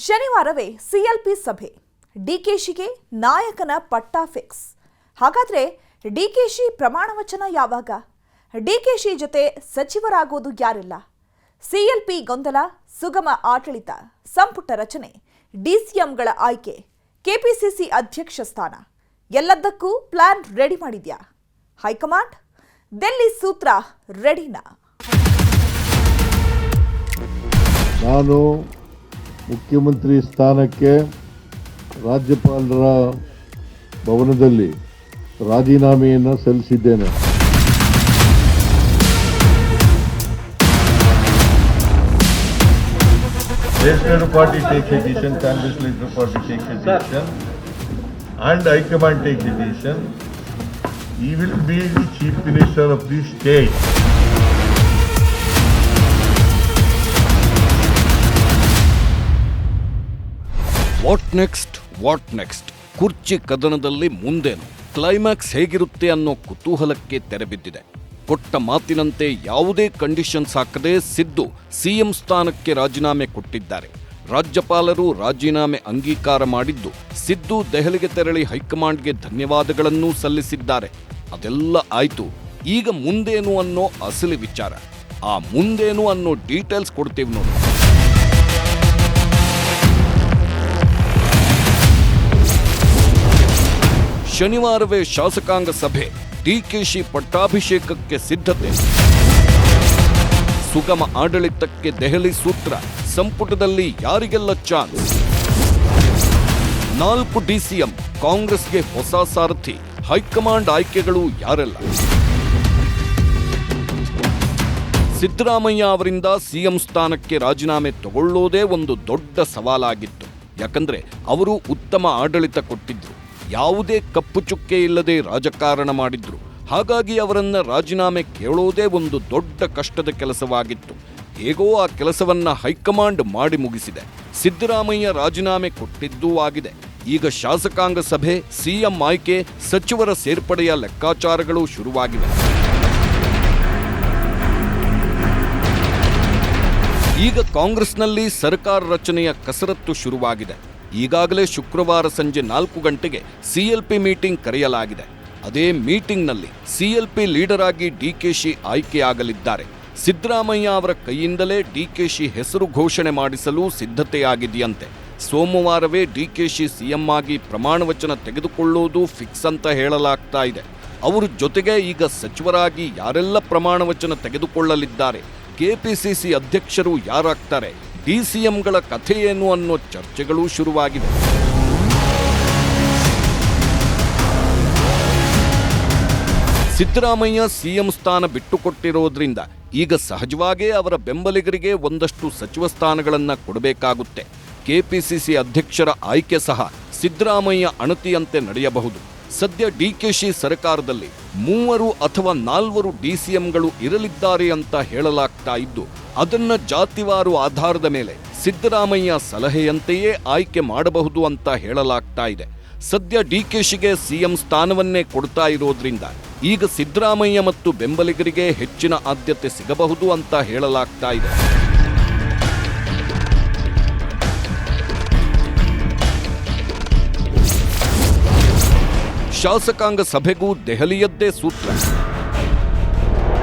ಶನಿವಾರವೇ CLP ಸಭೆ. ಡಿಕೆಶಿಗೆ ನಾಯಕನ ಪಟ್ಟ ಫಿಕ್ಸ್. ಹಾಗಾದ್ರೆ ಡಿಕೆಶಿ ಪ್ರಮಾಣ ವಚನ ಯಾವಾಗ? ಡಿಕೆಶಿ ಜೊತೆ ಸಚಿವರಾಗೋದು ಯಾರೆಲ್ಲ? ಸಿಎಲ್ಪಿ ಗೊಂದಲ, ಸುಗಮ ಆಡಳಿತ, ಸಂಪುಟ ರಚನೆ, ಡಿಸಿಎಂಗಳ ಆಯ್ಕೆ, ಕೆಪಿಸಿಸಿ ಅಧ್ಯಕ್ಷ ಸ್ಥಾನ ಎಲ್ಲದಕ್ಕೂ ಪ್ಲಾನ್ ರೆಡಿ ಮಾಡಿದ್ಯಾ ಹೈಕಮಾಂಡ್? ದಿಲ್ಲಿ ಸೂತ್ರ ರೆಡಿನಾ? ನಾನು ಮುಖ್ಯಮಂತ್ರಿ ಸ್ಥಾನಕ್ಕೆ ರಾಜ್ಯಪಾಲರ ಭವನದಲ್ಲಿ ರಾಜೀನಾಮೆಯನ್ನು ಸಲ್ಲಿಸಿದ್ದೇನೆ. Legislative party takes a decision, Congress legislative party takes a decision, and High Command takes a decision. He will be the Chief Minister of the state. What next ಕುರ್ಚಿ ಕದನದಲ್ಲಿ ಮುಂದೇನು, ಕ್ಲೈಮ್ಯಾಕ್ಸ್ ಹೇಗಿರುತ್ತೆ ಅನ್ನೋ ಕುತೂಹಲಕ್ಕೆ ತೆರೆಬಿದ್ದಿದೆ. ಕೊಟ್ಟ ಮಾತಿನಂತೆ ಯಾವುದೇ ಕಂಡೀಷನ್ಸ್ ಹಾಕದೆ ಸಿದ್ದು ಸಿಎಂ ಸ್ಥಾನಕ್ಕೆ ರಾಜೀನಾಮೆ ಕೊಟ್ಟಿದ್ದಾರೆ. ರಾಜ್ಯಪಾಲರು ರಾಜೀನಾಮೆ ಅಂಗೀಕಾರ ಮಾಡಿದ್ದು ಸಿದ್ದು ದೆಹಲಿಗೆ ತೆರಳಿ ಹೈಕಮಾಂಡ್ಗೆ ಧನ್ಯವಾದಗಳನ್ನೂ ಸಲ್ಲಿಸಿದ್ದಾರೆ. ಅದೆಲ್ಲ ಆಯ್ತು. ಈಗ ಮುಂದೇನು ಅನ್ನೋ ಅಸಲಿ ವಿಚಾರ. ಆ ಮುಂದೇನು ಅನ್ನೋ ಡೀಟೇಲ್ಸ್ ಕೊಡ್ತೀವಿ ನೋಡಿ. ಶನಿವಾರವೇ ಶಾಸಕಾಂಗ ಸಭೆ, ಡಿಕೆಶಿ ಪಟ್ಟಾಭಿಷೇಕಕ್ಕೆ ಸಿದ್ಧತೆ, ಸುಗಮ ಆಡಳಿತಕ್ಕೆ ದೆಹಲಿ ಸೂತ್ರ, ಸಂಪುಟದಲ್ಲಿ ಯಾರಿಗೆಲ್ಲ ಚಾನ್ಸ್, 4 ಡಿಸಿಎಂ, ಕಾಂಗ್ರೆಸ್ಗೆ ಹೊಸ ಸಾರಥಿ, ಹೈಕಮಾಂಡ್ ಆಯ್ಕೆಗಳು ಯಾರೆಲ್ಲ? ಸಿದ್ದರಾಮಯ್ಯ ಅವರಿಂದ ಸಿಎಂ ಸ್ಥಾನಕ್ಕೆ ರಾಜೀನಾಮೆ ತಗೊಳ್ಳೋದೇ ಒಂದು ದೊಡ್ಡ ಸವಾಲಾಗಿತ್ತು. ಯಾಕಂದ್ರೆ ಅವರು ಉತ್ತಮ ಆಡಳಿತ ಕೊಟ್ಟಿದ್ರು, ಯಾವುದೇ ಕಪ್ಪು ಚುಕ್ಕೆ ಇಲ್ಲದೆ ರಾಜಕಾರಣ ಮಾಡಿದ್ರು. ಹಾಗಾಗಿ ಅವರನ್ನ ರಾಜೀನಾಮೆ ಕೇಳೋದೇ ಒಂದು ದೊಡ್ಡ ಕಷ್ಟದ ಕೆಲಸವಾಗಿತ್ತು. ಹೇಗೋ ಆ ಕೆಲಸವನ್ನ ಹೈಕಮಾಂಡ್ ಮಾಡಿ ಮುಗಿಸಿದೆ. ಸಿದ್ದರಾಮಯ್ಯ ರಾಜೀನಾಮೆ ಕೊಟ್ಟಿದ್ದೂ ಆಗಿದೆ. ಈಗ ಶಾಸಕಾಂಗ ಸಭೆ, ಸಿಎಂ ಆಯ್ಕೆ, ಸಚಿವರ ಸೇರ್ಪಡೆಯ ಲೆಕ್ಕಾಚಾರಗಳು ಶುರುವಾಗಿವೆ. ಈಗ ಕಾಂಗ್ರೆಸ್ನಲ್ಲಿ ಸರ್ಕಾರ ರಚನೆಯ ಕಸರತ್ತು ಶುರುವಾಗಿದೆ. ಈಗಾಗಲೇ ಶುಕ್ರವಾರ ಸಂಜೆ 4 ಗಂಟೆಗೆ ಸಿಎಲ್ಪಿ ಮೀಟಿಂಗ್ ಕರೆಯಲಾಗಿದೆ. ಅದೇ ಮೀಟಿಂಗ್ನಲ್ಲಿ ಸಿಎಲ್ಪಿ ಲೀಡರ್ ಆಗಿ ಡಿಕೆಶಿ ಆಯ್ಕೆಯಾಗಲಿದ್ದಾರೆ. ಸಿದ್ದರಾಮಯ್ಯ ಅವರ ಕೈಯಿಂದಲೇ ಡಿಕೆಶಿ ಹೆಸರು ಘೋಷಣೆ ಮಾಡಿಸಲು ಸಿದ್ಧತೆಯಾಗಿದೆಯಂತೆ. ಸೋಮವಾರವೇ ಡಿಕೆಶಿ ಸಿಎಂ ಆಗಿ ಪ್ರಮಾಣ ವಚನ ತೆಗೆದುಕೊಳ್ಳುವುದು ಫಿಕ್ಸ್ ಅಂತ ಹೇಳಲಾಗ್ತಾ ಇದೆ. ಅವರ ಜೊತೆಗೆ ಈಗ ಸಚಿವರಾಗಿ ಯಾರೆಲ್ಲ ಪ್ರಮಾಣ ವಚನ ತೆಗೆದುಕೊಳ್ಳಲಿದ್ದಾರೆ, ಕೆಪಿಸಿಸಿ ಅಧ್ಯಕ್ಷರು ಯಾರಾಗ್ತಾರೆ, ಡಿಸಿಎಂಗಳ ಕಥೆ ಏನು ಅನ್ನೋ ಚರ್ಚೆಗಳು ಶುರುವಾಗಿವೆ. ಸಿದ್ದರಾಮಯ್ಯ ಸಿಎಂ ಸ್ಥಾನ ಬಿಟ್ಟುಕೊಟ್ಟಿರೋದ್ರಿಂದ ಈಗ ಸಹಜವಾಗೇ ಅವರ ಬೆಂಬಲಿಗರಿಗೆ ಒಂದಷ್ಟು ಸಚಿವ ಸ್ಥಾನಗಳನ್ನು ಕೊಡಬೇಕಾಗುತ್ತೆ. ಕೆಪಿಸಿಸಿ ಅಧ್ಯಕ್ಷರ ಆಯ್ಕೆ ಸಹ ಸಿದ್ದರಾಮಯ್ಯ ಅಣತಿಯಂತೆ ನಡೆಯಬಹುದು. ಸದ್ಯ ಡಿಕೆಶಿ ಸರ್ಕಾರದಲ್ಲಿ 3 ಅಥವಾ 4 ಡಿಸಿಎಂಗಳು ಇರಲಿದ್ದಾರೆ ಅಂತ ಹೇಳಲಾಗ್ತಾ ಇದ್ದು, ಅದನ್ನ ಜಾತಿವಾರು ಆಧಾರದ ಮೇಲೆ ಸಿದ್ದರಾಮಯ್ಯ ಸಲಹೆಯಂತೆಯೇ ಆಯ್ಕೆ ಮಾಡಬಹುದು ಅಂತ ಹೇಳಲಾಗ್ತಾ ಇದೆ. ಸದ್ಯ ಡಿಕೆಶಿಗೆ ಸಿಎಂ ಸ್ಥಾನವನ್ನೇ ಕೊಡ್ತಾ ಇರೋದ್ರಿಂದ ಈಗ ಸಿದ್ದರಾಮಯ್ಯ ಮತ್ತು ಬೆಂಬಲಿಗರಿಗೆ ಹೆಚ್ಚಿನ ಆದ್ಯತೆ ಸಿಗಬಹುದು ಅಂತ ಹೇಳಲಾಗ್ತಾ ಇದೆ. ಶಾಸಕಾಂಗ ಸಭೆಗೂ ದೆಹಲಿಯದ್ದೇ ಸೂತ್ರ.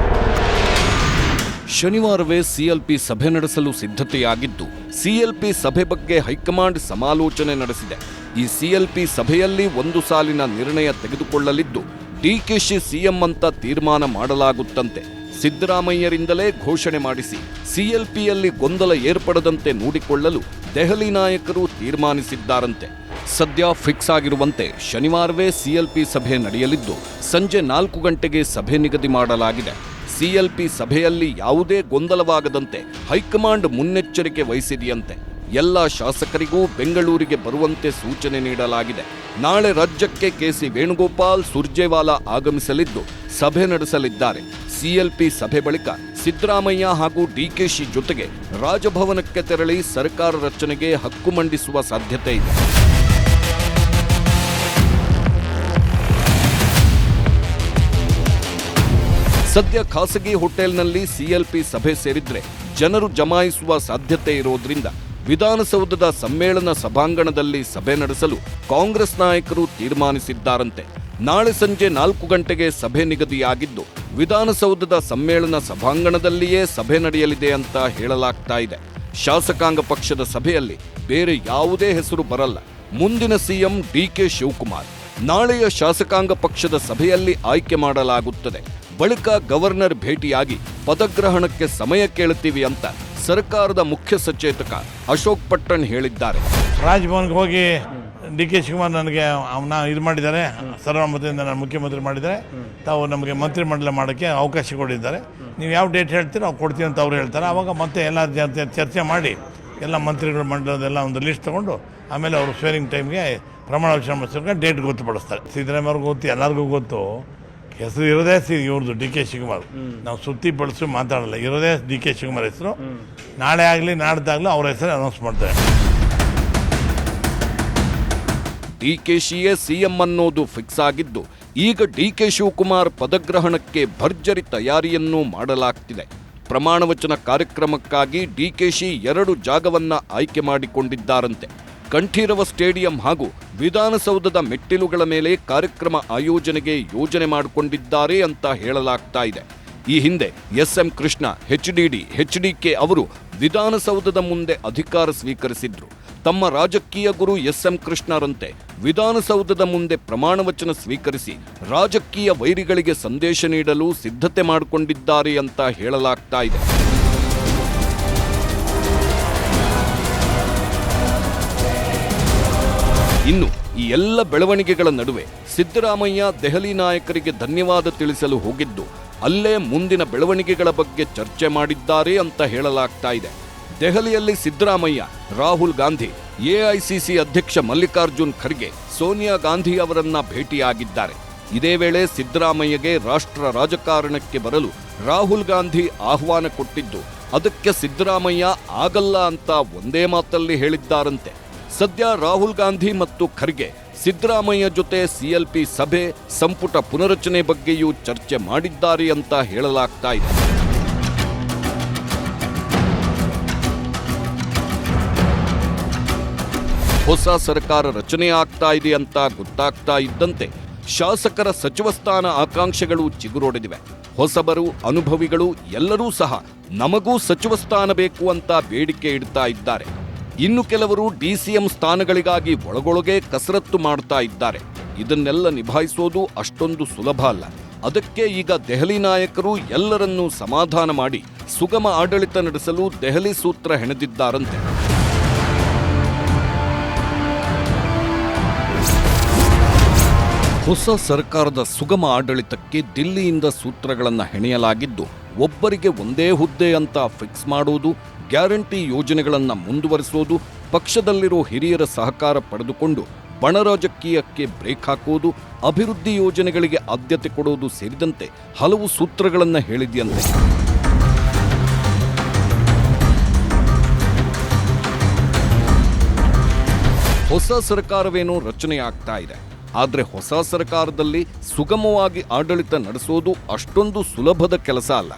ಶನಿವಾರವೇ ಸಿಎಲ್ಪಿ ಸಭೆ ನಡೆಸಲು ಸಿದ್ಧತೆಯಾಗಿದ್ದು, ಸಿಎಲ್ಪಿ ಸಭೆ ಬಗ್ಗೆ ಹೈಕಮಾಂಡ್ ಸಮಾಲೋಚನೆ ನಡೆಸಿದೆ. ಈ ಸಿಎಲ್ಪಿ ಸಭೆಯಲ್ಲಿ ಒಂದು ಸಾಲಿನ ನಿರ್ಣಯ ತೆಗೆದುಕೊಳ್ಳಲಿದ್ದು, ಡಿಕೆಶಿ ಸಿಎಂ ಅಂತ ತೀರ್ಮಾನ ಮಾಡಲಾಗುತ್ತಂತೆ. ಸಿದ್ದರಾಮಯ್ಯರಿಂದಲೇ ಘೋಷಣೆ ಮಾಡಿಸಿ ಸಿಎಲ್ಪಿಯಲ್ಲಿ ಗೊಂದಲ ಏರ್ಪಡದಂತೆ ನೋಡಿಕೊಳ್ಳಲು ದೆಹಲಿ ನಾಯಕರು ತೀರ್ಮಾನಿಸಿದ್ದಾರಂತೆ. ಸದ್ಯ ಫಿಕ್ಸ್ ಆಗಿರುವಂತೆ ಶನಿವಾರವೇ ಸಿಎಲ್ಪಿ ಸಭೆ ನಡೆಯಲಿದ್ದು, ಸಂಜೆ 4 ಗಂಟೆಗೆ ಸಭೆ ನಿಗದಿ ಮಾಡಲಾಗಿದೆ. ಸಿಎಲ್ಪಿ ಸಭೆಯಲ್ಲಿ ಯಾವುದೇ ಗೊಂದಲವಾಗದಂತೆ ಹೈಕಮಾಂಡ್ ಮುನ್ನೆಚ್ಚರಿಕೆ ವಹಿಸಿದೆಯಂತೆ. ಎಲ್ಲ ಶಾಸಕರಿಗೂ ಬೆಂಗಳೂರಿಗೆ ಬರುವಂತೆ ಸೂಚನೆ ನೀಡಲಾಗಿದೆ. ನಾಳೆ ರಾಜ್ಯಕ್ಕೆ ಕೆಸಿ ವೇಣುಗೋಪಾಲ್, ಸುರ್ಜೇವಾಲಾ ಆಗಮಿಸಲಿದ್ದು ಸಭೆ ನಡೆಸಲಿದ್ದಾರೆ. ಸಿಎಲ್ಪಿ ಸಭೆ ಬಳಿಕ ಸಿದ್ದರಾಮಯ್ಯ ಹಾಗೂ ಡಿಕೆಶಿ ಜೊತೆಗೆ ರಾಜಭವನಕ್ಕೆ ತೆರಳಿ ಸರ್ಕಾರ ರಚನೆಗೆ ಹಕ್ಕು ಮಂಡಿಸುವ ಸಾಧ್ಯತೆ ಇದೆ. ಸದ್ಯ ಖಾಸಗಿ ಹೋಟೆಲ್ನಲ್ಲಿ ಸಿಎಲ್ಪಿ ಸಭೆ ಸೇರಿದ್ರೆ ಜನರು ಜಮಾಯಿಸುವ ಸಾಧ್ಯತೆ ಇರೋದ್ರಿಂದ ವಿಧಾನಸೌಧದ ಸಮ್ಮೇಳನ ಸಭಾಂಗಣದಲ್ಲಿ ಸಭೆ ನಡೆಸಲು ಕಾಂಗ್ರೆಸ್ ನಾಯಕರು ತೀರ್ಮಾನಿಸಿದ್ದಾರಂತೆ. ನಾಳೆ ಸಂಜೆ 4 ಗಂಟೆಗೆ ಸಭೆ ನಿಗದಿಯಾಗಿದ್ದು ವಿಧಾನಸೌಧದ ಸಮ್ಮೇಳನ ಸಭಾಂಗಣದಲ್ಲಿಯೇ ಸಭೆ ನಡೆಯಲಿದೆ ಅಂತ ಹೇಳಲಾಗ್ತಾ ಇದೆ. ಶಾಸಕಾಂಗ ಪಕ್ಷದ ಸಭೆಯಲ್ಲಿ ಬೇರೆ ಯಾವುದೇ ಹೆಸರು ಬರಲ್ಲ. ಮುಂದಿನ ಸಿಎಂ ಡಿಕೆ ಶಿವಕುಮಾರ್ ನಾಳೆಯ ಶಾಸಕಾಂಗ ಪಕ್ಷದ ಸಭೆಯಲ್ಲಿ ಆಯ್ಕೆ ಮಾಡಲಾಗುತ್ತದೆ. ಬಳಿಕ ಗವರ್ನರ್ ಭೇಟಿಯಾಗಿ ಪದಗ್ರಹಣಕ್ಕೆ ಸಮಯ ಕೇಳುತ್ತೀವಿ ಅಂತ ಸರ್ಕಾರದ ಮುಖ್ಯ ಸಚೇತಕ ಅಶೋಕ್ ಪಟ್ಟಣ್ ಹೇಳಿದ್ದಾರೆ. ರಾಜಭವನ್ಗೆ ಹೋಗಿ ಡಿ ಕೆ ಶಿವಕುಮಾರ್ ನನಗೆ ಇದು ಮಾಡಿದ್ದಾರೆ, ಸರ್ವಮತದಿಂದ ನಾನು ಮುಖ್ಯಮಂತ್ರಿ ಮಾಡಿದ್ದಾರೆ, ತಾವು ನಮಗೆ ಮಂತ್ರಿಮಂಡಲ ಮಾಡೋಕ್ಕೆ ಅವಕಾಶ ಕೊಟ್ಟಿದ್ದಾರೆ, ನೀವು ಯಾವ ಡೇಟ್ ಹೇಳ್ತೀರೋ ಅವ್ರು ಕೊಡ್ತೀವಿ ಅಂತ ಅವ್ರು ಹೇಳ್ತಾರೆ. ಆವಾಗ ಮತ್ತೆ ಎಲ್ಲ ಚರ್ಚೆ ಮಾಡಿ ಎಲ್ಲ ಮಂತ್ರಿಗಳ ಮಂಡಲದೆಲ್ಲ ಒಂದು ಲಿಸ್ಟ್ ತೊಗೊಂಡು ಆಮೇಲೆ ಅವರು ಸ್ವೇರಿಂಗ್ ಟೈಮ್ಗೆ ಪ್ರಮಾಣ ವಚನ ಮಾಡಿಸೋಕೆ ಡೇಟ್ ಗೊತ್ತುಪಡಿಸ್ತಾರೆ. ಸಿದ್ದರಾಮಯ್ಯವ್ರಿಗೆ ಗೊತ್ತು, ಎಲ್ಲರಿಗೂ ಗೊತ್ತು. ಹೆಸರು ಇರೋದೇ ಇವ್ರದ್ದು ಡಿ ಕೆ ಶಿವಕುಮಾರ್. ನಾವು ಸುತ್ತಿ ಬಳಸಿ ಮಾತಾಡಲ್ಲ, ಇರೋದೇ ಡಿ ಕೆ ಶಿವಕುಮಾರ್ ಹೆಸರು. ನಾಳೆ ಆಗಲಿ ನಾಡ್ದಾಗಲೂ ಅವ್ರ ಹೆಸರು ಅನೌನ್ಸ್ ಮಾಡ್ತಾರೆ. ಡಿಕೆಶಿಯೇ ಸಿಎಂ ಅನ್ನೋದು ಫಿಕ್ಸ್ ಆಗಿದ್ದು ಈಗ ಡಿಕೆ ಶಿವಕುಮಾರ್ ಪದಗ್ರಹಣಕ್ಕೆ ಭರ್ಜರಿ ತಯಾರಿಯನ್ನೂ ಮಾಡಲಾಗ್ತಿದೆ. ಪ್ರಮಾಣ ವಚನ ಕಾರ್ಯಕ್ರಮಕ್ಕಾಗಿ ಡಿಕೆಶಿ 2 ಜಾಗವನ್ನ ಆಯ್ಕೆ ಮಾಡಿಕೊಂಡಿದ್ದಾರಂತೆ. ಕಂಠೀರವ ಸ್ಟೇಡಿಯಂ ಹಾಗೂ ವಿಧಾನಸೌಧದ ಮೆಟ್ಟಿಲುಗಳ ಮೇಲೆ ಕಾರ್ಯಕ್ರಮ ಆಯೋಜನೆಗೆ ಯೋಜನೆ ಮಾಡಿಕೊಂಡಿದ್ದಾರೆ ಅಂತ ಹೇಳಲಾಗ್ತಾ ಇದೆ. ಈ ಹಿಂದೆ ಎಸ್ಎಂ ಕೃಷ್ಣ, ಎಚ್ಡಿಕೆ ಅವರು ವಿಧಾನಸೌಧದ ಮುಂದೆ ಅಧಿಕಾರ ಸ್ವೀಕರಿಸಿದ್ರು. ತಮ್ಮ ರಾಜಕೀಯ ಗುರು ಎಸ್ಎಂ ಕೃಷ್ಣರಂತೆ ವಿಧಾನಸೌಧದ ಮುಂದೆ ಪ್ರಮಾಣ ವಚನ ಸ್ವೀಕರಿಸಿ ರಾಜಕೀಯ ವೈರಿಗಳಿಗೆ ಸಂದೇಶ ನೀಡಲು ಸಿದ್ಧತೆ ಮಾಡಿಕೊಂಡಿದ್ದಾರೆ ಅಂತ ಹೇಳಲಾಗ್ತಾ ಇದೆ. ಇನ್ನು ಈ ಎಲ್ಲ ಬೆಳವಣಿಗೆಗಳ ನಡುವೆ ಸಿದ್ದರಾಮಯ್ಯ ದೆಹಲಿ ನಾಯಕರಿಗೆ ಧನ್ಯವಾದ ತಿಳಿಸಲು ಹೋಗಿದ್ದು ಅಲ್ಲೇ ಮುಂದಿನ ಬೆಳವಣಿಗೆಗಳ ಬಗ್ಗೆ ಚರ್ಚೆ ಮಾಡಿದ್ದಾರೆ ಅಂತ ಹೇಳಲಾಗ್ತಾ ಇದೆ. ದೆಹಲಿಯಲ್ಲಿ ಸಿದ್ದರಾಮಯ್ಯ, ರಾಹುಲ್ ಗಾಂಧಿ, ಎಐಸಿಸಿ ಅಧ್ಯಕ್ಷ ಮಲ್ಲಿಕಾರ್ಜುನ್ ಖರ್ಗೆ, ಸೋನಿಯಾ ಗಾಂಧಿ ಅವರನ್ನ ಭೇಟಿಯಾಗಿದ್ದಾರೆ. ಇದೇ ವೇಳೆ ಸಿದ್ದರಾಮಯ್ಯಗೆ ರಾಷ್ಟ್ರ ರಾಜಕಾರಣಕ್ಕೆ ಬರಲು ರಾಹುಲ್ ಗಾಂಧಿ ಆಹ್ವಾನ ಕೊಟ್ಟಿದ್ದು ಅದಕ್ಕೆ ಸಿದ್ದರಾಮಯ್ಯ ಆಗಲ್ಲ ಅಂತ ಒಂದೇ ಮಾತಲ್ಲಿ ಹೇಳಿದ್ದಾರಂತೆ. ಸದ್ಯ ರಾಹುಲ್ ಗಾಂಧಿ ಮತ್ತು ಖರ್ಗೆ ಸಿದ್ದರಾಮಯ್ಯ ಜೊತೆ ಸಿಎಲ್ಪಿ ಸಭೆ, ಸಂಪುಟ ಪುನರಚನೆ ಬಗ್ಗೆಯೂ ಚರ್ಚೆ ಮಾಡಿದ್ದಾರೆ ಅಂತ ಹೇಳಲಾಗ್ತಾ ಇದೆ. ಹೊಸ ಸರ್ಕಾರ ರಚನೆ ಆಗ್ತಾ ಇದೆ ಅಂತ ಗೊತ್ತಾಗ್ತಾ ಇದ್ದಂತೆ ಶಾಸಕರ ಸಚಿವ ಸ್ಥಾನ ಆಕಾಂಕ್ಷೆಗಳು ಚಿಗುರೊಡೆದಿವೆ. ಹೊಸಬರು, ಅನುಭವಿಗಳು ಎಲ್ಲರೂ ಸಹ ನಮಗೂ ಸಚಿವ ಸ್ಥಾನ ಬೇಕು ಅಂತ ಬೇಡಿಕೆ ಇಡ್ತಾ ಇದ್ದಾರೆ. ಇನ್ನು ಕೆಲವರು ಡಿಸಿಎಂ ಸ್ಥಾನಗಳಿಗಾಗಿ ಒಳಗೊಳಗೆ ಕಸರತ್ತು ಮಾಡ್ತಾ ಇದ್ದಾರೆ. ಇದನ್ನೆಲ್ಲ ನಿಭಾಯಿಸೋದು ಅಷ್ಟೊಂದು ಸುಲಭ ಅಲ್ಲ. ಅದಕ್ಕೆ ಈಗ ದೆಹಲಿ ನಾಯಕರು ಎಲ್ಲರನ್ನೂ ಸಮಾಧಾನ ಮಾಡಿ ಸುಗಮ ಆಡಳಿತ ನಡೆಸಲು ದೆಹಲಿ ಸೂತ್ರ ಹೆಣೆದಿದ್ದಾರಂತೆ. ಹೊಸ ಸರ್ಕಾರದ ಸುಗಮ ಆಡಳಿತಕ್ಕೆ ದಿಲ್ಲಿಯಿಂದ ಸೂತ್ರಗಳನ್ನು ಹೆಣೆಯಲಾಗಿದ್ದು ಒಬ್ಬರಿಗೆ ಒಂದೇ ಹುದ್ದೆ ಅಂತ ಫಿಕ್ಸ್ ಮಾಡುವುದು, ಗ್ಯಾರಂಟಿ ಯೋಜನೆಗಳನ್ನು ಮುಂದುವರಿಸೋದು, ಪಕ್ಷದಲ್ಲಿರೋ ಹಿರಿಯರ ಸಹಕಾರ ಪಡೆದುಕೊಂಡು ಬಣ ರಾಜಕೀಯಕ್ಕೆ ಬ್ರೇಕ್ ಹಾಕುವುದು, ಅಭಿವೃದ್ಧಿ ಯೋಜನೆಗಳಿಗೆ ಆದ್ಯತೆ ಕೊಡುವುದು ಸೇರಿದಂತೆ ಹಲವು ಸೂತ್ರಗಳನ್ನು ಹೇಳಿದೆಯಂತೆ. ಹೊಸ ಸರ್ಕಾರವೇನೋ ರಚನೆಯಾಗ್ತಾ ಇದೆ. ಆದರೆ ಹೊಸ ಸರ್ಕಾರದಲ್ಲಿ ಸುಗಮವಾಗಿ ಆಡಳಿತ ನಡೆಸೋದು ಅಷ್ಟೊಂದು ಸುಲಭದ ಕೆಲಸ ಅಲ್ಲ.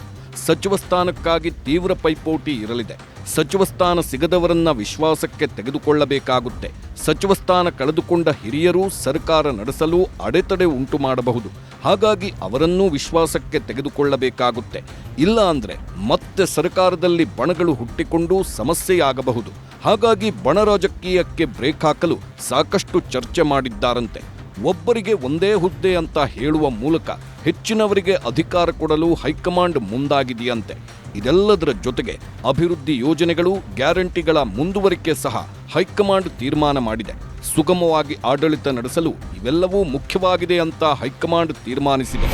ಸಚಿವ ಸ್ಥಾನಕ್ಕಾಗಿ ತೀವ್ರ ಪೈಪೋಟಿ ಇರಲಿದೆ. ಸಚಿವ ಸ್ಥಾನ ಸಿಗದವರನ್ನ ವಿಶ್ವಾಸಕ್ಕೆ ತೆಗೆದುಕೊಳ್ಳಬೇಕಾಗುತ್ತೆ. ಸಚಿವ ಸ್ಥಾನ ಕಳೆದುಕೊಂಡ ಹಿರಿಯರು ಸರ್ಕಾರ ನಡೆಸಲು ಅಡೆತಡೆ ಉಂಟು ಮಾಡಬಹುದು. ಹಾಗಾಗಿ ಅವರನ್ನೂ ವಿಶ್ವಾಸಕ್ಕೆ ತೆಗೆದುಕೊಳ್ಳಬೇಕಾಗುತ್ತೆ. ಇಲ್ಲ ಅಂದ್ರೆ ಮತ್ತೆ ಸರ್ಕಾರದಲ್ಲಿ ಬಣಗಳು ಹುಟ್ಟಿಕೊಂಡು ಸಮಸ್ಯೆಯಾಗಬಹುದು. ಹಾಗಾಗಿ ಬಣ ರಾಜಕೀಯಕ್ಕೆ ಬ್ರೇಕ್ ಹಾಕಲು ಸಾಕಷ್ಟು ಚರ್ಚೆ ಮಾಡಿದ್ದಾರಂತೆ. ಒಬ್ಬರಿಗೆ ಒಂದೇ ಹುದ್ದೆ ಅಂತ ಹೇಳುವ ಮೂಲಕ ಹೆಚ್ಚಿನವರಿಗೆ ಅಧಿಕಾರ ಕೊಡಲು ಹೈಕಮಾಂಡ್ ಮುಂದಾಗಿದೆಯಂತೆ. ಇದೆಲ್ಲದರ ಜೊತೆಗೆ ಅಭಿವೃದ್ಧಿ ಯೋಜನೆಗಳು, ಗ್ಯಾರಂಟಿಗಳ ಮುಂದುವರಿಕೆ ಸಹ ಹೈಕಮಾಂಡ್ ತೀರ್ಮಾನ ಮಾಡಿದೆ. ಸುಗಮವಾಗಿ ಆಡಳಿತ ನಡೆಸಲು ಇವೆಲ್ಲವೂ ಮುಖ್ಯವಾಗಿದೆ ಅಂತ ಹೈಕಮಾಂಡ್ ತೀರ್ಮಾನಿಸಿದೆ.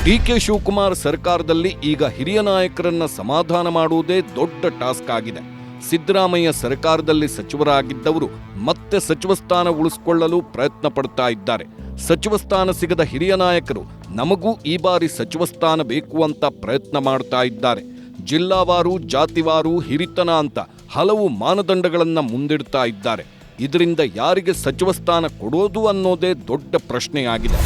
ಡಿಕೆ ಶಿವಕುಮಾರ್ ಸರ್ಕಾರದಲ್ಲಿ ಈಗ ಹಿರಿಯ ನಾಯಕರನ್ನ ಸಮಾಧಾನ ಮಾಡುವುದೇ ದೊಡ್ಡ ಟಾಸ್ಕ್ ಆಗಿದೆ. ಸಿದ್ದರಾಮಯ್ಯ ಸರ್ಕಾರದಲ್ಲಿ ಸಚಿವರಾಗಿದ್ದವರು ಮತ್ತೆ ಸಚಿವ ಸ್ಥಾನ ಉಳಿಸಿಕೊಳ್ಳಲು ಪ್ರಯತ್ನ ಪಡ್ತಾ ಇದ್ದಾರೆ. ಸಚಿವ ಸ್ಥಾನ ಸಿಗದ ಹಿರಿಯ ನಾಯಕರು ನಮಗೂ ಈ ಬಾರಿ ಸಚಿವ ಸ್ಥಾನ ಬೇಕು ಅಂತ ಪ್ರಯತ್ನ ಮಾಡ್ತಾ ಇದ್ದಾರೆ. ಜಿಲ್ಲಾವಾರು, ಜಾತಿವಾರು, ಹಿರಿತನ ಅಂತ ಹಲವು ಮಾನದಂಡಗಳನ್ನ ಮುಂದಿಡ್ತಾ ಇದ್ದಾರೆ. ಇದರಿಂದ ಯಾರಿಗೆ ಸಚಿವ ಸ್ಥಾನ ಕೊಡೋದು ಅನ್ನೋದೇ ದೊಡ್ಡ ಪ್ರಶ್ನೆಯಾಗಿದೆ.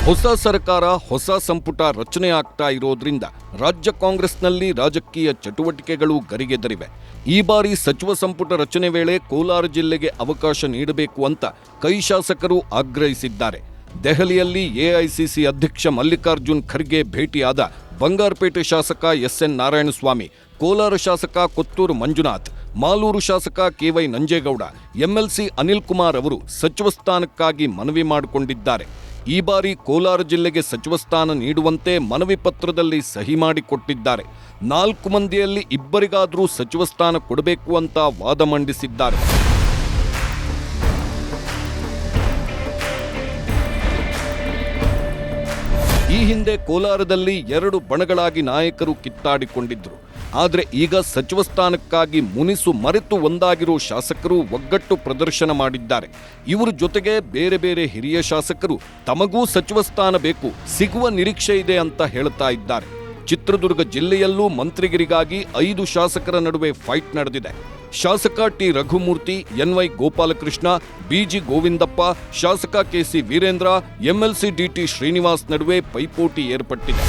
ಹೊಸ ಸರ್ಕಾರ, ಹೊಸ ಸಂಪುಟ ರಚನೆ ಆಗ್ತಾ ಇರೋದ್ರಿಂದ ರಾಜ್ಯ ಕಾಂಗ್ರೆಸ್ನಲ್ಲಿ ರಾಜಕೀಯ ಚಟುವಟಿಕೆಗಳು ಗರಿಗೆದರಿವೆ. ಈ ಬಾರಿ ಸಚಿವ ಸಂಪುಟ ರಚನೆ ವೇಳೆ ಕೋಲಾರ ಜಿಲ್ಲೆಗೆ ಅವಕಾಶ ನೀಡಬೇಕು ಅಂತ ಕೈ ಶಾಸಕರು ಆಗ್ರಹಿಸಿದ್ದಾರೆ. ದೆಹಲಿಯಲ್ಲಿ ಎಐಸಿಸಿ ಅಧ್ಯಕ್ಷ ಮಲ್ಲಿಕಾರ್ಜುನ್ ಖರ್ಗೆ ಭೇಟಿಯಾದ ಬಂಗಾರಪೇಟೆ ಶಾಸಕ ಎಸ್ಎನ್ ನಾರಾಯಣಸ್ವಾಮಿ, ಕೋಲಾರ ಶಾಸಕ ಕೊತ್ತೂರು ಮಂಜುನಾಥ್, ಮಾಲೂರು ಶಾಸಕ ಕೆವೈ ನಂಜೇಗೌಡ, ಎಂಎಲ್ಸಿ ಅನಿಲ್ ಕುಮಾರ್ ಅವರು ಸಚಿವ ಸ್ಥಾನಕ್ಕಾಗಿ ಮನವಿ ಮಾಡಿಕೊಂಡಿದ್ದಾರೆ. ಈ ಬಾರಿ ಕೋಲಾರ ಜಿಲ್ಲೆಗೆ ಸಚಿವ ಸ್ಥಾನ ನೀಡುವಂತೆ ಮನವಿ ಪತ್ರದಲ್ಲಿ ಸಹಿ ಮಾಡಿಕೊಟ್ಟಿದ್ದಾರೆ. 4 ಮಂದಿಯಲ್ಲಿ ಇಬ್ಬರಿಗಾದರೂ ಸಚಿವ ಸ್ಥಾನ ಕೊಡಬೇಕು ಅಂತ ವಾದ ಮಂಡಿಸಿದ್ದಾರೆ. ಈ ಹಿಂದೆ ಕೋಲಾರದಲ್ಲಿ 2 ಬಣಗಳಾಗಿ ನಾಯಕರು ಕಿತ್ತಾಡಿಕೊಂಡಿದ್ದರು. ಆದರೆ ಈಗ ಸಚಿವ ಸ್ಥಾನಕ್ಕಾಗಿ ಮುನಿಸು ಮರೆತು ಒಂದಾಗಿರೋ ಶಾಸಕರು ಒಗ್ಗಟ್ಟು ಪ್ರದರ್ಶನ ಮಾಡಿದ್ದಾರೆ. ಇವರ ಜೊತೆಗೆ ಬೇರೆ ಬೇರೆ ಹಿರಿಯ ಶಾಸಕರು ತಮಗೂ ಸಚಿವ ಸ್ಥಾನ ಬೇಕು, ಸಿಗುವ ನಿರೀಕ್ಷೆ ಇದೆ ಅಂತ ಹೇಳ್ತಾ ಇದ್ದಾರೆ. ಚಿತ್ರದುರ್ಗ ಜಿಲ್ಲೆಯಲ್ಲೂ ಮಂತ್ರಿಗಿರಿಗಾಗಿ 5 ಶಾಸಕರ ನಡುವೆ ಫೈಟ್ ನಡೆದಿದೆ. ಶಾಸಕ T Raghumurthy, NY Gopalakrishna, BG Govindappa, ಶಾಸಕ KC Veerendra, MLC DT Srinivas ನಡುವೆ ಪೈಪೋಟಿ ಏರ್ಪಟ್ಟಿದೆ.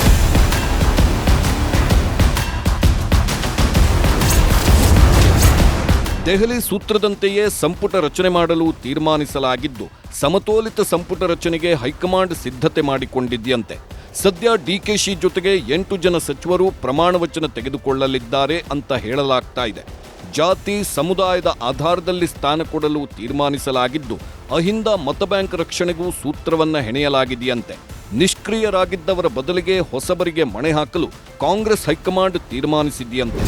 ದೆಹಲಿ ಸೂತ್ರದಂತೆಯೇ ಸಂಪುಟ ರಚನೆ ಮಾಡಲು ತೀರ್ಮಾನಿಸಲಾಗಿದ್ದು, ಸಮತೋಲಿತ ಸಂಪುಟ ರಚನೆಗೆ ಹೈಕಮಾಂಡ್ ಸಿದ್ಧತೆ ಮಾಡಿಕೊಂಡಿದೆಯಂತೆ. ಸದ್ಯ ಡಿಕೆಶಿ ಜೊತೆಗೆ 8 ಜನ ಸಚಿವರು ಪ್ರಮಾಣ ವಚನ ತೆಗೆದುಕೊಳ್ಳಲಿದ್ದಾರೆ ಅಂತ ಹೇಳಲಾಗ್ತಾ ಇದೆ. ಜಾತಿ, ಸಮುದಾಯದ ಆಧಾರದಲ್ಲಿ ಸ್ಥಾನ ಕೊಡಲು ತೀರ್ಮಾನಿಸಲಾಗಿದ್ದು, ಅಹಿಂದ ಮತಬ್ಯಾಂಕ್ ರಕ್ಷಣೆಗೂ ಸೂತ್ರವನ್ನ ಹೆಣೆಯಲಾಗಿದೆಯಂತೆ. ನಿಷ್ಕ್ರಿಯರಾಗಿದ್ದವರ ಬದಲಿಗೆ ಹೊಸಬರಿಗೆ ಮಣೆ ಹಾಕಲು ಕಾಂಗ್ರೆಸ್ ಹೈಕಮಾಂಡ್ ತೀರ್ಮಾನಿಸಿದೆಯಂತೆ.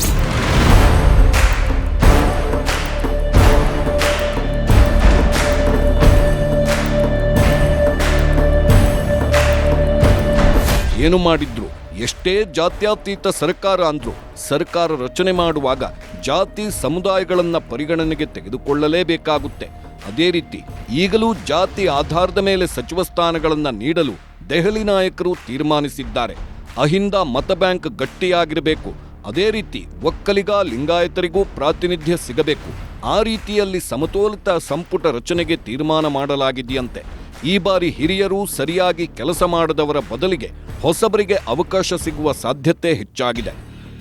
ಏನು ಮಾಡಿದ್ರು, ಎಷ್ಟೇ ಜಾತ್ಯತೀತ ಸರ್ಕಾರ ಅಂದ್ರೂ ಸರ್ಕಾರ ರಚನೆ ಮಾಡುವಾಗ ಜಾತಿ ಸಮುದಾಯಗಳನ್ನ ಪರಿಗಣನೆಗೆ ತೆಗೆದುಕೊಳ್ಳಲೇಬೇಕಾಗುತ್ತೆ. ಅದೇ ರೀತಿ ಈಗಲೂ ಜಾತಿ ಆಧಾರದ ಮೇಲೆ ಸಚಿವ ಸ್ಥಾನಗಳನ್ನು ನೀಡಲು ದೆಹಲಿ ನಾಯಕರು ತೀರ್ಮಾನಿಸಿದ್ದಾರೆ. ಅಹಿಂದ ಮತ ಬ್ಯಾಂಕ್ ಗಟ್ಟಿಯಾಗಿರಬೇಕು, ಅದೇ ರೀತಿ ಒಕ್ಕಲಿಗ, ಲಿಂಗಾಯತರಿಗೂ ಪ್ರಾತಿನಿಧ್ಯ ಸಿಗಬೇಕು. ಆ ರೀತಿಯಲ್ಲಿ ಸಮತೋಲಿತ ಸಂಪುಟ ರಚನೆಗೆ ತೀರ್ಮಾನ ಮಾಡಲಾಗಿದೆಯಂತೆ. ಈ ಬಾರಿ ಹಿರಿಯರು ಸರಿಯಾಗಿ ಕೆಲಸ ಮಾಡದವರ ಬದಲಿಗೆ ಹೊಸಬರಿಗೆ ಅವಕಾಶ ಸಿಗುವ ಸಾಧ್ಯತೆ ಹೆಚ್ಚಾಗಿದೆ.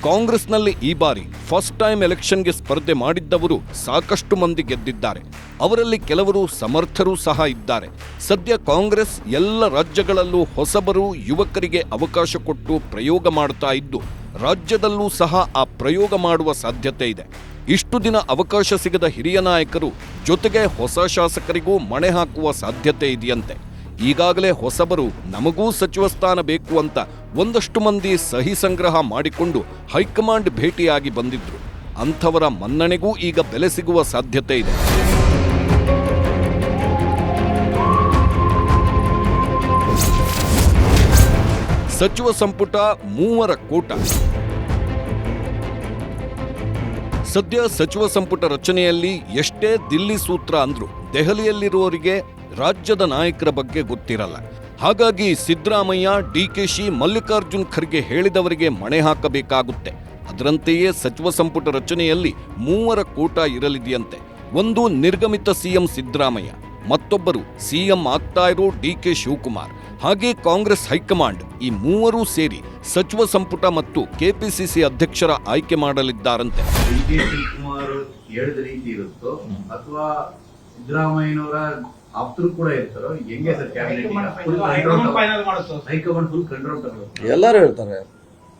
ಕಾಂಗ್ರೆಸ್ನಲ್ಲಿ ಈ ಬಾರಿ ಫಸ್ಟ್ ಟೈಮ್ ಎಲೆಕ್ಷನ್ಗೆ ಸ್ಪರ್ಧೆ ಮಾಡಿದ್ದವರು ಸಾಕಷ್ಟು ಮಂದಿ ಗೆದ್ದಿದ್ದಾರೆ. ಅವರಲ್ಲಿ ಕೆಲವರು ಸಮರ್ಥರೂ ಸಹ ಇದ್ದಾರೆ. ಸದ್ಯ ಕಾಂಗ್ರೆಸ್ ಎಲ್ಲ ರಾಜ್ಯಗಳಲ್ಲೂ ಹೊಸಬರು, ಯುವಕರಿಗೆ ಅವಕಾಶ ಕೊಟ್ಟು ಪ್ರಯೋಗ ಮಾಡ್ತಾ ಇದ್ದು, ರಾಜ್ಯದಲ್ಲೂ ಸಹ ಆ ಪ್ರಯೋಗ ಮಾಡುವ ಸಾಧ್ಯತೆ ಇದೆ. ಇಷ್ಟು ದಿನ ಅವಕಾಶ ಸಿಗದ ಹಿರಿಯ ನಾಯಕರು ಜೊತೆಗೆ ಹೊಸ ಶಾಸಕರಿಗೂ ಮಣೆ ಹಾಕುವ ಸಾಧ್ಯತೆ ಇದೆಯಂತೆ. ಈಗಾಗಲೇ ಹೊಸಬರು ನಮಗೂ ಸಚಿವ ಸ್ಥಾನ ಬೇಕು ಅಂತ ಒಂದಷ್ಟು ಮಂದಿ ಸಹಿ ಸಂಗ್ರಹ ಮಾಡಿಕೊಂಡು ಹೈಕಮಾಂಡ್ ಭೇಟಿಯಾಗಿ ಬಂದಿದ್ರು. ಅಂಥವರ ಮನ್ನಣೆಗೂ ಈಗ ಬೆಲೆ ಸಿಗುವ ಸಾಧ್ಯತೆ ಇದೆ. ಸಚಿವ ಸಂಪುಟ 3 ಕೂಟ. ಸದ್ಯ ಸಚಿವ ಸಂಪುಟ ರಚನೆಯಲ್ಲಿ ಎಷ್ಟೇ ದಿಲ್ಲಿ ಸೂತ್ರ ಅಂದ್ರೂ ದೆಹಲಿಯಲ್ಲಿರುವವರಿಗೆ ರಾಜ್ಯದ ನಾಯಕರ ಬಗ್ಗೆ ಗೊತ್ತಿರಲ್ಲ. ಹಾಗಾಗಿ ಸಿದ್ದರಾಮಯ್ಯ, ಡಿಕೆಶಿ, ಮಲ್ಲಿಕಾರ್ಜುನ್ ಖರ್ಗೆ ಹೇಳಿದವರಿಗೆ ಮಣೆ ಹಾಕಬೇಕಾಗುತ್ತೆ. ಅದರಂತೆಯೇ ಸಚಿವ ಸಂಪುಟ ರಚನೆಯಲ್ಲಿ 3 ಕೂಟ ಇರಲಿದೆಯಂತೆ. ಒಂದು ನಿರ್ಗಮಿತ ಸಿಎಂ ಸಿದ್ದರಾಮಯ್ಯ, ಮತ್ತೊಬ್ಬರು ಸಿಎಂ ಆಗ್ತಾ ಇರೋ ಡಿಕೆ ಶಿವಕುಮಾರ್. ಹಾಗೆ ಕಾಂಗ್ರೆಸ್ ಹೈಕಮಾಂಡ್ ಈ 3 ಸೇರಿ ಸಚಿವ ಸಂಪುಟ ಮತ್ತು ಕೆಪಿಸಿಸಿ ಅಧ್ಯಕ್ಷರ ಆಯ್ಕೆ ಮಾಡಲಿದ್ದಾರಂತೆ. ಡಿಕೆ ಶಿವಕುಮಾರ್ ಹೇಳಿದ ರೀತಿ ಇರುತ್ತೋ ಅಥವಾ ಸಿದ್ದರಾಮಯ್ಯನವರ ಆಪ್ತರು ಕೂಡ ಇರ್ತಾರೋ, ಹೆಂಗೆ ಸರ್ ಹೈಕಮಾಂಡ್ ಫುಲ್ ಕಂಟ್ರೋಲ್ ತಗೊಳ್ಳುತ್ತೆ? ಎಲ್ಲರೂ ಹೇಳ್ತಾರೆ,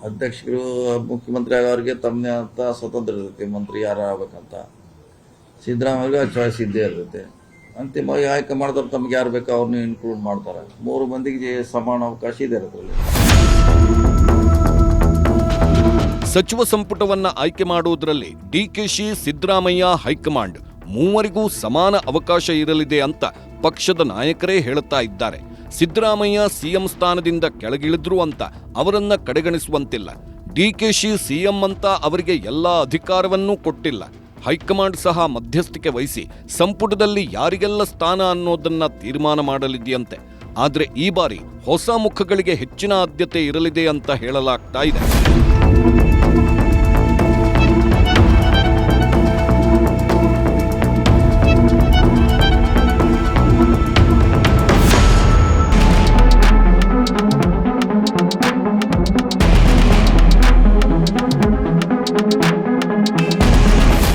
ಅಧ್ಯಕ್ಷರು ಮುಖ್ಯಮಂತ್ರಿ ಆಗೋರಿಗೆ ತಮ್ಮದೇ ಅಂತ ಸ್ವತಂತ್ರ ಇರುತ್ತೆ, ಮಂತ್ರಿ ಯಾರು ಆಗ್ಬೇಕಂತ. ಸಿದ್ದರಾಮಯ್ಯಗೆ ಆ ಚಾಯ್ಸ್ ಇದ್ದೇ ಇರುತ್ತೆ. ಅಂತಿಮವಾಗಿ ಆಯ್ಕೆ ಮಾಡಿದವ್ರು ತಮ್ಗೆ ಯಾರು ಬೇಕೋ ಅವ್ರನ್ನ ಇನ್ಕ್ಲೂಡ್ ಮಾಡ್ತಾರೆ. 3 ಮಂದಿಗೆ ಸಮಾನ ಅವಕಾಶ ಇದೆ ಅದರಲ್ಲಿ. ಸಚಿವ ಸಂಪುಟವನ್ನ ಆಯ್ಕೆ ಮಾಡುವುದರಲ್ಲಿ ಡಿಕೆಶಿ, ಸಿದ್ದರಾಮಯ್ಯ, ಹೈಕಮಾಂಡ್ 3 ಸಮಾನ ಅವಕಾಶ ಇರಲಿದೆ ಅಂತ ಪಕ್ಷದ ನಾಯಕರೇ ಹೇಳುತ್ತಾ ಇದ್ದಾರೆ. ಸಿದ್ದರಾಮಯ್ಯ ಸಿಎಂ ಸ್ಥಾನದಿಂದ ಕೆಳಗಿಳಿದ್ರು ಅಂತ ಅವರನ್ನ ಕಡೆಗಣಿಸುವಂತಿಲ್ಲ. ಡಿಕೆಶಿ ಸಿಎಂ ಅಂತ ಅವರಿಗೆ ಎಲ್ಲಾ ಅಧಿಕಾರವನ್ನೂ ಕೊಟ್ಟಿಲ್ಲ. ಹೈಕಮಾಂಡ್ ಸಹ ಮಧ್ಯಸ್ಥಿಕೆ ವಹಿಸಿ ಸಂಪುಟದಲ್ಲಿ ಯಾರಿಗೆಲ್ಲ ಸ್ಥಾನ ಅನ್ನೋದನ್ನ ತೀರ್ಮಾನ ಮಾಡಲಿದೆಯಂತೆ. ಆದರೆ ಈ ಬಾರಿ ಹೊಸ ಮುಖಗಳಿಗೆ ಹೆಚ್ಚಿನ ಆದ್ಯತೆ ಇರಲಿದೆ ಅಂತ ಹೇಳಲಾಗ್ತಾ ಇದೆ.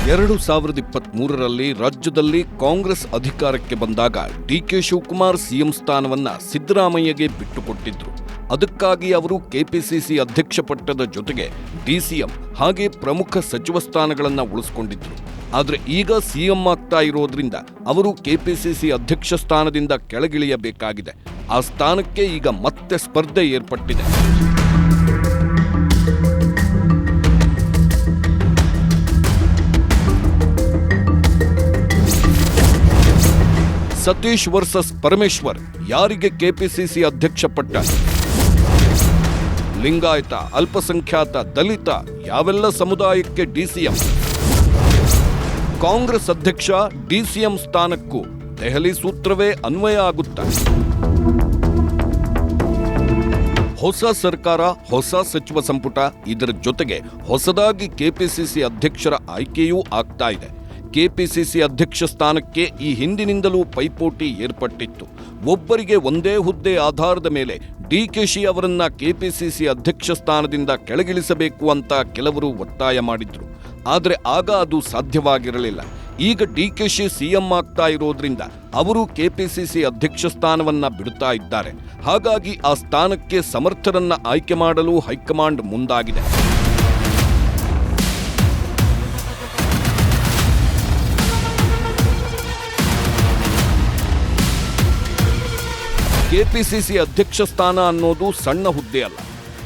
2023ರಲ್ಲಿ ರಾಜ್ಯದಲ್ಲಿ ಕಾಂಗ್ರೆಸ್ ಅಧಿಕಾರಕ್ಕೆ ಬಂದಾಗ ಡಿಕೆ ಶಿವಕುಮಾರ್ ಸಿಎಂ ಸ್ಥಾನವನ್ನ ಸಿದ್ದರಾಮಯ್ಯಗೆ ಬಿಟ್ಟುಕೊಟ್ಟಿದ್ರು. ಅದಕ್ಕಾಗಿ ಅವರು ಕೆಪಿಸಿಸಿ ಅಧ್ಯಕ್ಷ ಪಟ್ಟದ ಜೊತೆಗೆ ಡಿಸಿಎಂ ಹಾಗೆ ಪ್ರಮುಖ ಸಚಿವ ಸ್ಥಾನಗಳನ್ನು ಉಳಿಸಿಕೊಂಡಿದ್ರು. ಆದರೆ ಈಗ ಸಿಎಂ ಆಗ್ತಾ ಇರೋದ್ರಿಂದ ಅವರು ಕೆಪಿಸಿಸಿ ಅಧ್ಯಕ್ಷ ಸ್ಥಾನದಿಂದ ಕೆಳಗಿಳಿಯಬೇಕಾಗಿದೆ. ಆ ಸ್ಥಾನಕ್ಕೆ ಈಗ ಮತ್ತೆ ಸ್ಪರ್ಧೆ ಏರ್ಪಟ್ಟಿದೆ. ಸತೀಶ್ ವರ್ಸಸ್ ಪರಮೇಶ್ವರ್, ಯಾರಿಗೆ ಕೆಪಿಸಿಸಿ ಅಧ್ಯಕ್ಷ ಪಟ್ಟ? ಲಿಂಗಾಯತ, ಅಲ್ಪಸಂಖ್ಯಾತ, ದಲಿತ ಯಾವೆಲ್ಲ ಸಮುದಾಯಕ್ಕೆ ಡಿಸಿಎಂ? ಕಾಂಗ್ರೆಸ್ ಅಧ್ಯಕ್ಷ ಡಿಸಿಎಂ ಸ್ಥಾನಕ್ಕೂ ದೆಹಲಿ ಸೂತ್ರವೇ ಅನ್ವಯ ಆಗುತ್ತಾ? ಹೊಸ ಸರ್ಕಾರ, ಹೊಸ ಸಚಿವ ಸಂಪುಟ, ಇದರ ಜೊತೆಗೆ ಹೊಸದಾಗಿ ಕೆಪಿಸಿಸಿ ಅಧ್ಯಕ್ಷರ ಆಯ್ಕೆಯೂ ಆಗ್ತಾ ಇದೆ. ಕೆಪಿಸಿಸಿ ಅಧ್ಯಕ್ಷ ಸ್ಥಾನಕ್ಕೆ ಈ ಹಿಂದಿನಿಂದಲೂ ಪೈಪೋಟಿ ಏರ್ಪಟ್ಟಿತ್ತು. ಒಬ್ಬರಿಗೆ ಒಂದೇ ಹುದ್ದೆ ಆಧಾರದ ಮೇಲೆ ಡಿಕೆಶಿ ಅವರನ್ನ ಕೆಪಿಸಿಸಿ ಅಧ್ಯಕ್ಷ ಸ್ಥಾನದಿಂದ ಕೆಳಗಿಳಿಸಬೇಕು ಅಂತ ಕೆಲವರು ಒತ್ತಾಯ ಮಾಡಿದ್ರು. ಆದರೆ ಆಗ ಅದು ಸಾಧ್ಯವಾಗಿರಲಿಲ್ಲ. ಈಗ ಡಿಕೆಶಿ ಸಿಎಂ ಆಗ್ತಾ ಇರೋದ್ರಿಂದ ಅವರು ಕೆಪಿಸಿಸಿ ಅಧ್ಯಕ್ಷ ಸ್ಥಾನವನ್ನ ಬಿಡುತ್ತಾ ಇದ್ದಾರೆ. ಹಾಗಾಗಿ ಆ ಸ್ಥಾನಕ್ಕೆ ಸಮರ್ಥರನ್ನ ಆಯ್ಕೆ ಮಾಡಲು ಹೈಕಮಾಂಡ್ ಮುಂದಾಗಿದೆ. ಕೆಪಿಸಿಸಿ ಅಧ್ಯಕ್ಷ ಸ್ಥಾನ ಅನ್ನೋದು ಸಣ್ಣ ಹುದ್ದೆ ಅಲ್ಲ.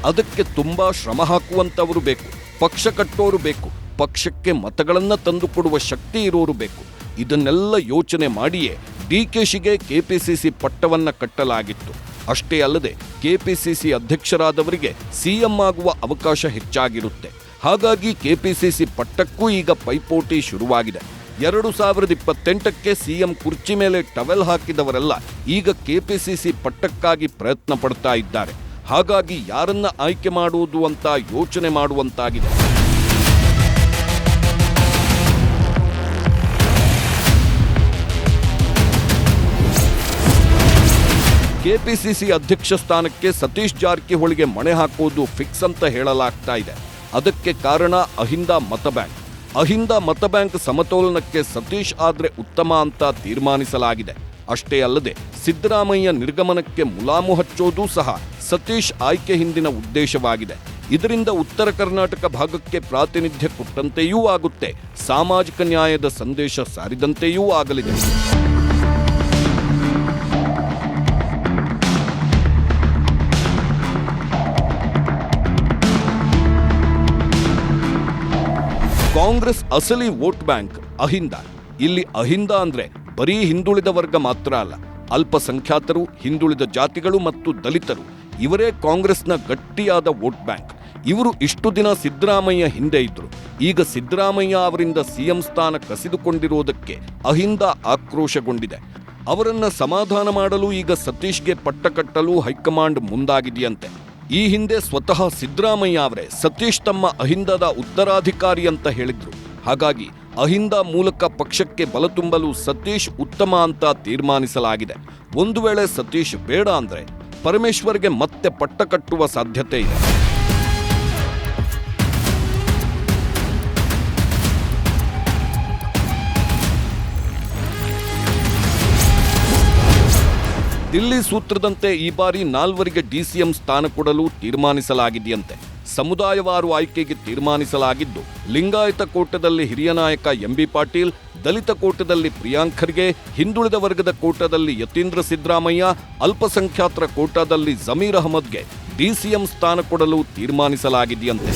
ಅದಕ್ಕೆ ತುಂಬಾ ಶ್ರಮ ಹಾಕುವಂತವರು ಬೇಕು, ಪಕ್ಷ ಕಟ್ಟೋರು ಬೇಕು, ಪಕ್ಷಕ್ಕೆ ಮತಗಳನ್ನ ತಂದುಕೊಡುವ ಶಕ್ತಿ ಇರೋರು ಬೇಕು. ಇದನ್ನೆಲ್ಲ ಯೋಚನೆ ಮಾಡಿಯೇ ಡಿಕೆಶಿಗೆ ಕೆಪಿಸಿಸಿ ಪಟ್ಟವನ್ನ ಕಟ್ಟಲಾಗಿತ್ತು. ಅಷ್ಟೇ ಅಲ್ಲದೆ ಕೆಪಿಸಿಸಿ ಅಧ್ಯಕ್ಷರಾದವರಿಗೆ ಸಿಎಂ ಆಗುವ ಅವಕಾಶ ಹೆಚ್ಚಾಗಿರುತ್ತೆ. ಹಾಗಾಗಿ ಕೆಪಿಸಿಸಿ ಪಟ್ಟಕ್ಕೂ ಈಗ ಪೈಪೋಟಿ ಶುರುವಾಗಿದೆ. 2028ಕ್ಕೆ ಸಿಎಂ ಕುರ್ಚಿ ಮೇಲೆ ಟವೆಲ್ ಹಾಕಿದವರೆಲ್ಲ ಈಗ ಕೆಪಿಸಿಸಿ ಪಟ್ಟಕ್ಕಾಗಿ ಪ್ರಯತ್ನ ಪಡ್ತಾ ಇದ್ದಾರೆ. ಹಾಗಾಗಿ ಯಾರನ್ನ ಆಯ್ಕೆ ಮಾಡುವುದು ಅಂತ ಯೋಚನೆ ಮಾಡುವಂತಾಗಿದೆ. ಕೆಪಿಸಿಸಿ ಅಧ್ಯಕ್ಷ ಸ್ಥಾನಕ್ಕೆ ಸತೀಶ್ ಜಾರಕಿಹೊಳಿಗೆ ಮಣೆ ಹಾಕುವುದು ಫಿಕ್ಸ್ ಅಂತ ಹೇಳಲಾಗ್ತಾ ಇದೆ. ಅದಕ್ಕೆ ಕಾರಣ ಅಹಿಂದ ಮತಬ್ಯಾಂಕ್. ಅಹಿಂದ ಮತಬ್ಯಾಂಕ್ ಸಮತೋಲನಕ್ಕೆ ಸತೀಶ್ ಆದ್ರೆ ಉತ್ತಮ ಅಂತ ತೀರ್ಮಾನಿಸಲಾಗಿದೆ. ಅಷ್ಟೇ ಅಲ್ಲದೆ ಸಿದ್ದರಾಮಯ್ಯ ನಿರ್ಗಮನಕ್ಕೆ ಮುಲಾಮು ಹಚ್ಚೋದು ಸಹ ಸತೀಶ್ ಆಯ್ಕೆ ಹಿಂದಿನ ಉದ್ದೇಶವಾಗಿದೆ. ಇದರಿಂದ ಉತ್ತರ ಕರ್ನಾಟಕ ಭಾಗಕ್ಕೆ ಪ್ರಾತಿನಿಧ್ಯ ಕೊಟ್ಟಂತೆಯೂ ಆಗುತ್ತೆ, ಸಾಮಾಜಿಕ ನ್ಯಾಯದ ಸಂದೇಶ ಸಾರಿದಂತೆಯೂ ಆಗಲಿದೆ. ಕಾಂಗ್ರೆಸ್ ಅಸಲಿ ವೋಟ್ ಬ್ಯಾಂಕ್ ಅಹಿಂದ. ಇಲ್ಲಿ ಅಹಿಂದ ಅಂದ್ರೆ ಬರೀ ಹಿಂದುಳಿದ ವರ್ಗ ಮಾತ್ರ ಅಲ್ಲ, ಅಲ್ಪಸಂಖ್ಯಾತರು, ಹಿಂದುಳಿದ ಜಾತಿಗಳು ಮತ್ತು ದಲಿತರು ಇವರೇ ಕಾಂಗ್ರೆಸ್ನ ಗಟ್ಟಿಯಾದ ವೋಟ್ ಬ್ಯಾಂಕ್. ಇವರು ಇಷ್ಟು ದಿನ ಸಿದ್ದರಾಮಯ್ಯ ಹಿಂದೆ ಇದ್ರು. ಈಗ ಸಿದ್ದರಾಮಯ್ಯ ಅವರಿಂದ ಸಿಎಂ ಸ್ಥಾನ ಕಸಿದುಕೊಂಡಿರುವುದಕ್ಕೆ ಅಹಿಂದ ಆಕ್ರೋಶಗೊಂಡಿದೆ. ಅವರನ್ನ ಸಮಾಧಾನ ಮಾಡಲು ಈಗ ಸತೀಶ್ಗೆ ಪಟ್ಟ ಕಟ್ಟಲು ಹೈಕಮಾಂಡ್ ಮುಂದಾಗಿದೆಯಂತೆ. ಈ ಹಿಂದೆ ಸ್ವತಃ ಸಿದ್ದರಾಮಯ್ಯ ಅವರೇ ಸತೀಶ್ ತಮ್ಮ ಅಹಿಂದದ ಉತ್ತರಾಧಿಕಾರಿ ಅಂತ ಹೇಳಿದ್ರು. ಹಾಗಾಗಿ ಅಹಿಂದ ಮೂಲಕ ಪಕ್ಷಕ್ಕೆ ಬಲ ತುಂಬಲು ಸತೀಶ್ ಉತ್ತಮ ಅಂತ ತೀರ್ಮಾನಿಸಲಾಗಿದೆ. ಒಂದು ವೇಳೆ ಸತೀಶ್ ಬೇಡ ಅಂದ್ರೆ ಪರಮೇಶ್ವರ್ಗೆ ಮತ್ತೆ ಪಟ್ಟ ಕಟ್ಟುವ ಸಾಧ್ಯತೆ ಇದೆ. ದಿಲ್ಲಿ ಸೂತ್ರದಂತೆ ಈ ಬಾರಿ 4 ಡಿಸಿಎಂ ಸ್ಥಾನ ಕೊಡಲು ತೀರ್ಮಾನಿಸಲಾಗಿದೆಯಂತೆ. ಸಮುದಾಯವಾರು ಆಯ್ಕೆಗೆ ತೀರ್ಮಾನಿಸಲಾಗಿದ್ದು, ಲಿಂಗಾಯತ ಕೋಟದಲ್ಲಿ ಹಿರಿಯ ನಾಯಕ ಎಂಬಿ ಪಾಟೀಲ್, ದಲಿತ ಕೋಟದಲ್ಲಿ ಪ್ರಿಯಾಂಕ್ ಖರ್ಗೆ, ಹಿಂದುಳಿದ ವರ್ಗದ ಕೋಟದಲ್ಲಿ ಯತೀಂದ್ರ ಸಿದ್ದರಾಮಯ್ಯ, ಅಲ್ಪಸಂಖ್ಯಾತರ ಕೋಟಾದಲ್ಲಿ ಜಮೀರ್ ಅಹಮದ್ಗೆ ಡಿಸಿಎಂ ಸ್ಥಾನ ಕೊಡಲು ತೀರ್ಮಾನಿಸಲಾಗಿದೆಯಂತೆ.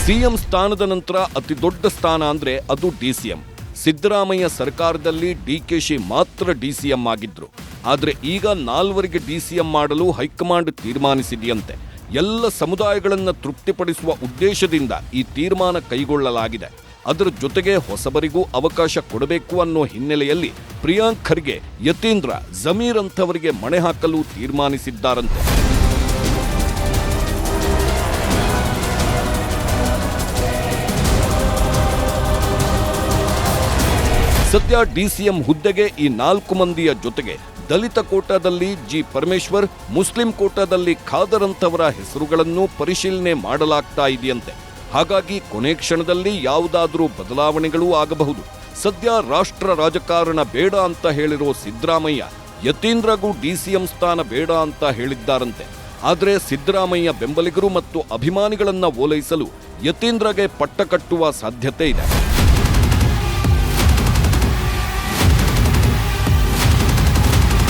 ಸಿಎಂ ಸ್ಥಾನದ ನಂತರ ಅತಿ ದೊಡ್ಡ ಸ್ಥಾನ ಅಂದ್ರೆ ಅದು ಡಿಸಿಎಂ. ಸಿದ್ದರಾಮಯ್ಯ ಸರ್ಕಾರದಲ್ಲಿ ಡಿಕೆಶಿ ಮಾತ್ರ ಡಿಸಿಎಂ ಆಗಿದ್ರು. ಆದರೆ ಈಗ 4 ಡಿಸಿಎಂ ಮಾಡಲು ಹೈಕಮಾಂಡ್ ತೀರ್ಮಾನಿಸಿದೆಯಂತೆ. ಎಲ್ಲ ಸಮುದಾಯಗಳನ್ನು ತೃಪ್ತಿಪಡಿಸುವ ಉದ್ದೇಶದಿಂದ ಈ ತೀರ್ಮಾನ ಕೈಗೊಳ್ಳಲಾಗಿದೆ. ಅದರ ಜೊತೆಗೆ ಹೊಸಬರಿಗೂ ಅವಕಾಶ ಕೊಡಬೇಕು ಅನ್ನೋ ಹಿನ್ನೆಲೆಯಲ್ಲಿ ಪ್ರಿಯಾಂಕ್ ಖರ್ಗೆ, ಯತೀಂದ್ರ, ಜಮೀರ್ ಅಂತವರಿಗೆ ಮಣೆ ಹಾಕಲು ತೀರ್ಮಾನಿಸಿದ್ದಾರಂತೆ. ಸದ್ಯ ಡಿಸಿಎಂ ಹುದ್ದೆಗೆ ಈ 4 ಮಂದಿಯ ಜೊತೆಗೆ ದಲಿತ ಕೋಟಾದಲ್ಲಿ ಜಿ ಪರಮೇಶ್ವರ್, ಮುಸ್ಲಿಂ ಕೋಟಾದಲ್ಲಿ ಖಾದರ್ ಅಂತವರ ಹೆಸರುಗಳನ್ನು ಪರಿಶೀಲನೆ ಮಾಡಲಾಗ್ತಾ ಇದೆಯಂತೆ. ಹಾಗಾಗಿ ಕೊನೆ ಕ್ಷಣದಲ್ಲಿ ಯಾವುದಾದ್ರೂ ಬದಲಾವಣೆಗಳೂ ಆಗಬಹುದು. ಸದ್ಯ ರಾಷ್ಟ್ರ ರಾಜಕಾರಣ ಬೇಡ ಅಂತ ಹೇಳಿರೋ ಸಿದ್ದರಾಮಯ್ಯ ಯತೀಂದ್ರಗೂ ಡಿಸಿಎಂ ಸ್ಥಾನ ಬೇಡ ಅಂತ ಹೇಳಿದ್ದಾರಂತೆ. ಆದರೆ ಸಿದ್ದರಾಮಯ್ಯ ಬೆಂಬಲಿಗರು ಮತ್ತು ಅಭಿಮಾನಿಗಳನ್ನ ಓಲೈಸಲು ಯತೀಂದ್ರಗೆ ಪಟ್ಟ ಕಟ್ಟುವ ಸಾಧ್ಯತೆ ಇದೆ.